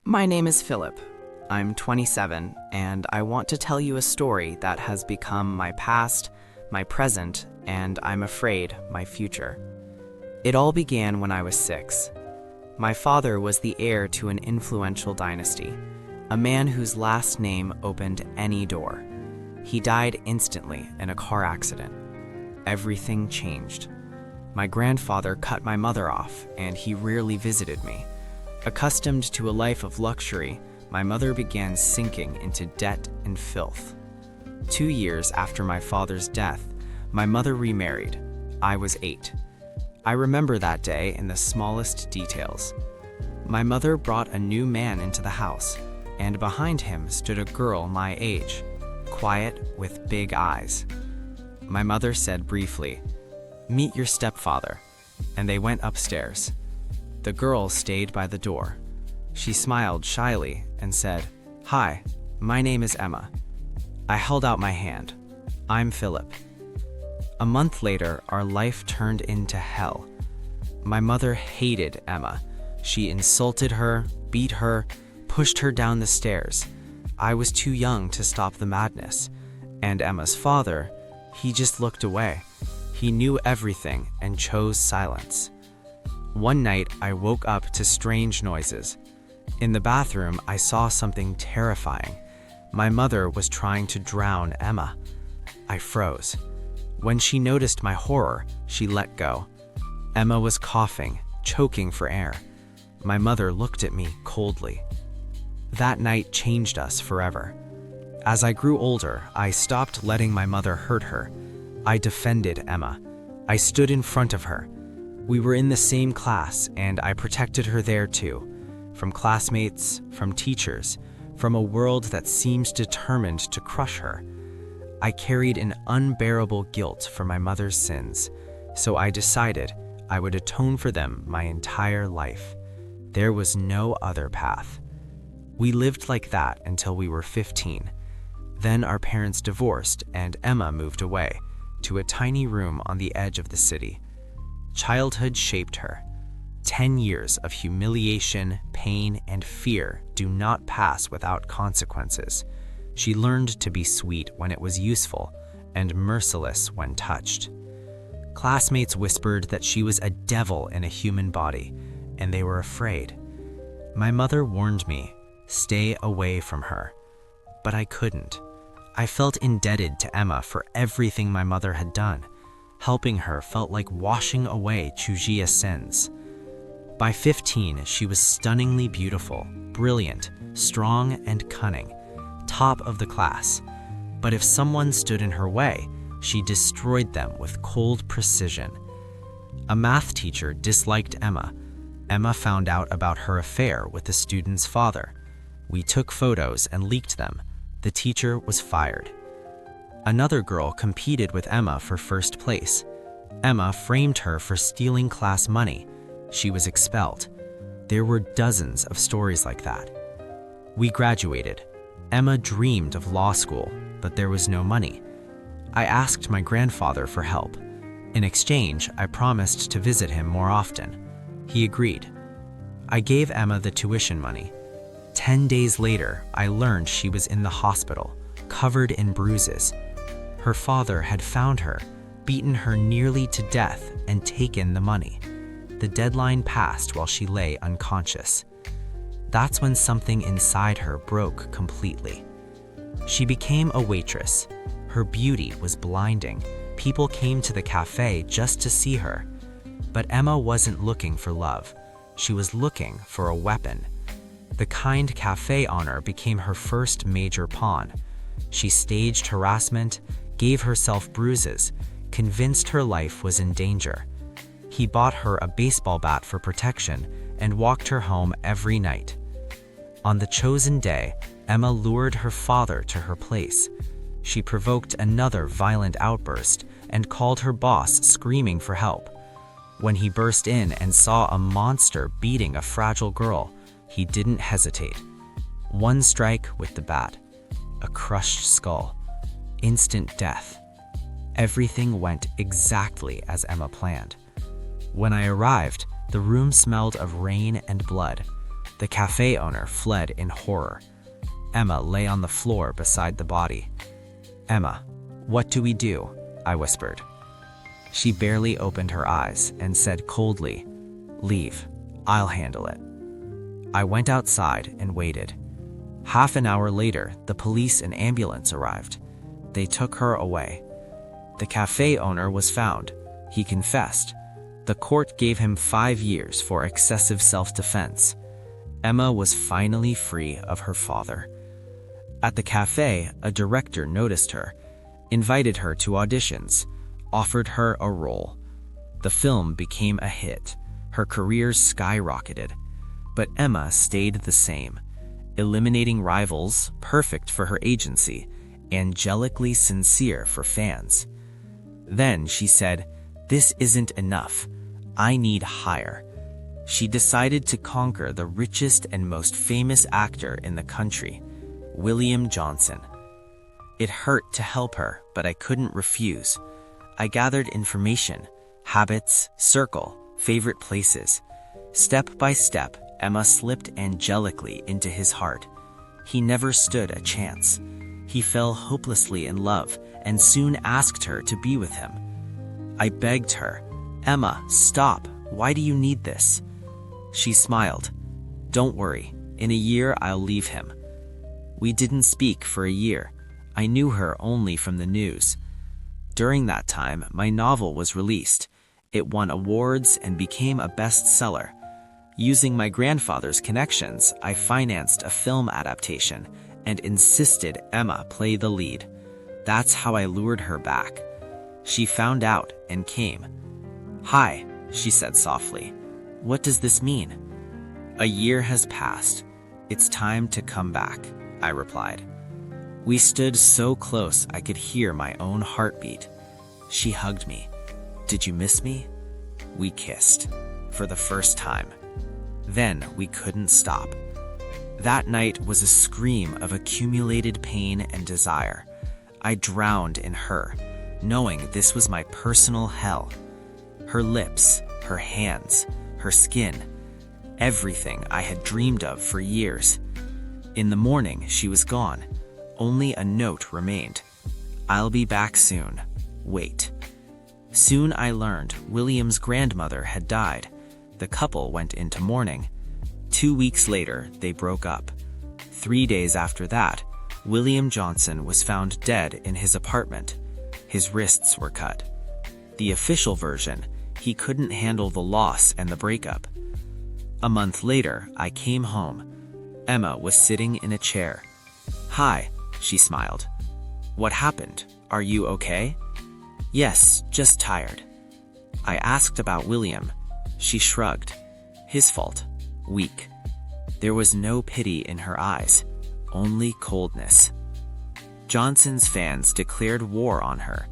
My name is Philip. I'm 27, and I want to tell you a story that has become my past, my present, and I'm afraid, my future. It all began when I was 6. My father was the heir to an influential dynasty, a man whose last name opened any door. He died instantly in a car accident. Everything changed. My grandfather cut my mother off, and he rarely visited me. Accustomed to a life of luxury, my mother began sinking into debt and filth. 2 years after my father's death, my mother remarried. I was 8. I remember that day in the smallest details. My mother brought a new man into the house, and behind him stood a girl my age, quiet with big eyes. My mother said briefly, "Meet your stepfather," and they went upstairs. The girl stayed by the door. She smiled shyly and said, "Hi, my name is Emma." I held out my hand. "I'm Philip." A month later, our life turned into hell. My mother hated Emma. She insulted her, beat her, pushed her down the stairs. I was too young to stop the madness. And Emma's father, he just looked away. He knew everything and chose silence. One night, I woke up to strange noises. In the bathroom, I saw something terrifying. My mother was trying to drown Emma. I froze. When she noticed my horror, she let go. Emma was coughing, choking for air. My mother looked at me coldly. That night changed us forever. As I grew older, I stopped letting my mother hurt her. I defended Emma. I stood in front of her. We were in the same class, and I protected her there too. From classmates, from teachers, from a world that seems determined to crush her. I carried an unbearable guilt for my mother's sins, so I decided I would atone for them my entire life. There was no other path. We lived like that until we were 15. Then our parents divorced, and Emma moved away to a tiny room on the edge of the city. Childhood shaped her. 10 years of humiliation, pain, and fear do not pass without consequences. She learned to be sweet when it was useful and merciless when touched. Classmates whispered that she was a devil in a human body, and they were afraid. My mother warned me, stay away from her. But I couldn't. I felt indebted to Emma for everything my mother had done. Helping her felt like washing away Chujia's sins. By 15, she was stunningly beautiful, brilliant, strong, and cunning, top of the class. But if someone stood in her way, she destroyed them with cold precision. A math teacher disliked Emma. Emma found out about her affair with the student's father. We took photos and leaked them. The teacher was fired. Another girl competed with Emma for first place. Emma framed her for stealing class money. She was expelled. There were dozens of stories like that. We graduated. Emma dreamed of law school, but there was no money. I asked my grandfather for help. In exchange, I promised to visit him more often. He agreed. I gave Emma the tuition money. 10 days later, I learned she was in the hospital, covered in bruises. Her father had found her, beaten her nearly to death, and taken the money. The deadline passed while she lay unconscious. That's when something inside her broke completely. She became a waitress. Her beauty was blinding. People came to the cafe just to see her. But Emma wasn't looking for love. She was looking for a weapon. The kind cafe owner became her first major pawn. She staged harassment, gave herself bruises, convinced her life was in danger. He bought her a baseball bat for protection and walked her home every night. On the chosen day, Emma lured her father to her place. She provoked another violent outburst and called her boss, screaming for help. When he burst in and saw a monster beating a fragile girl, he didn't hesitate. One strike with the bat, a crushed skull, instant death. Everything went exactly as Emma planned. When I arrived, the room smelled of rain and blood. The cafe owner fled in horror. Emma lay on the floor beside the body. "Emma, what do we do?" I whispered. She barely opened her eyes and said coldly, "Leave. I'll handle it." I went outside and waited. Half an hour later, the police and ambulance arrived. They took her away. The cafe owner was found. He confessed. The court gave him 5 years for excessive self-defense. Emma was finally free of her father. At the cafe, a director noticed her, invited her to auditions, offered her a role. The film became a hit. Her career skyrocketed. But Emma stayed the same, eliminating rivals, perfect for her agency, angelically sincere for fans. Then she said, "This isn't enough. I need higher." She decided to conquer the richest and most famous actor in the country, William Johnson. It hurt to help her, but I couldn't refuse. I gathered information, habits, circle, favorite places. Step by step, Emma slipped angelically into his heart. He never stood a chance. He fell hopelessly in love and soon asked her to be with him. I begged her, "Emma, stop. Why do you need this?" She smiled. "Don't worry. In a year, I'll leave him." We didn't speak for a year. I knew her only from the news. During that time, my novel was released. It won awards and became a bestseller. Using my grandfather's connections, I financed a film adaptation and insisted Emma play the lead. That's how I lured her back. She found out and came. "Hi," she said softly. "What does this mean?" "A year has passed. It's time to come back," I replied. We stood so close I could hear my own heartbeat. She hugged me. "Did you miss me?" We kissed, for the first time. Then we couldn't stop. That night was a scream of accumulated pain and desire. I drowned in her, knowing this was my personal hell. Her lips, her hands, her skin, everything I had dreamed of for years. In the morning, she was gone. Only a note remained. "I'll be back soon. Wait." Soon I learned William's grandmother had died. The couple went into mourning. 2 weeks later, they broke up. 3 days after that, William Johnson was found dead in his apartment. His wrists were cut. The official version, he couldn't handle the loss and the breakup. A month later, I came home. Emma was sitting in a chair. "Hi," she smiled. "What happened? Are you okay?" "Yes, just tired." I asked about William. She shrugged. "His fault. Weak." There was no pity in her eyes, only coldness. Johnson's fans declared war on her.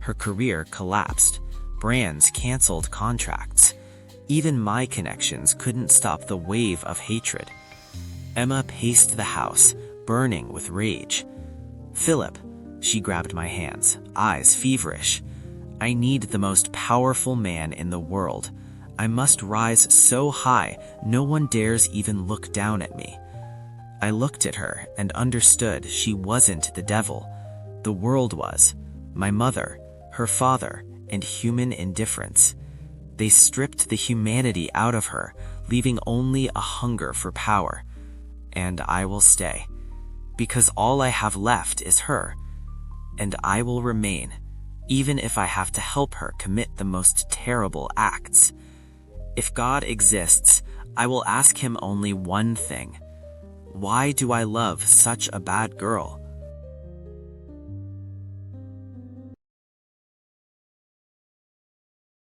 Her career collapsed. Brands canceled contracts. Even my connections couldn't stop the wave of hatred. Emma paced the house, burning with rage. "Philip," she grabbed my hands, eyes feverish. "I need the most powerful man in the world. I must rise so high no one dares even look down at me." I looked at her and understood she wasn't the devil. The world was. My mother, her father, and human indifference. They stripped the humanity out of her, leaving only a hunger for power. And I will stay, because all I have left is her. And I will remain, even if I have to help her commit the most terrible acts. If God exists, I will ask him only one thing. Why do I love such a bad girl?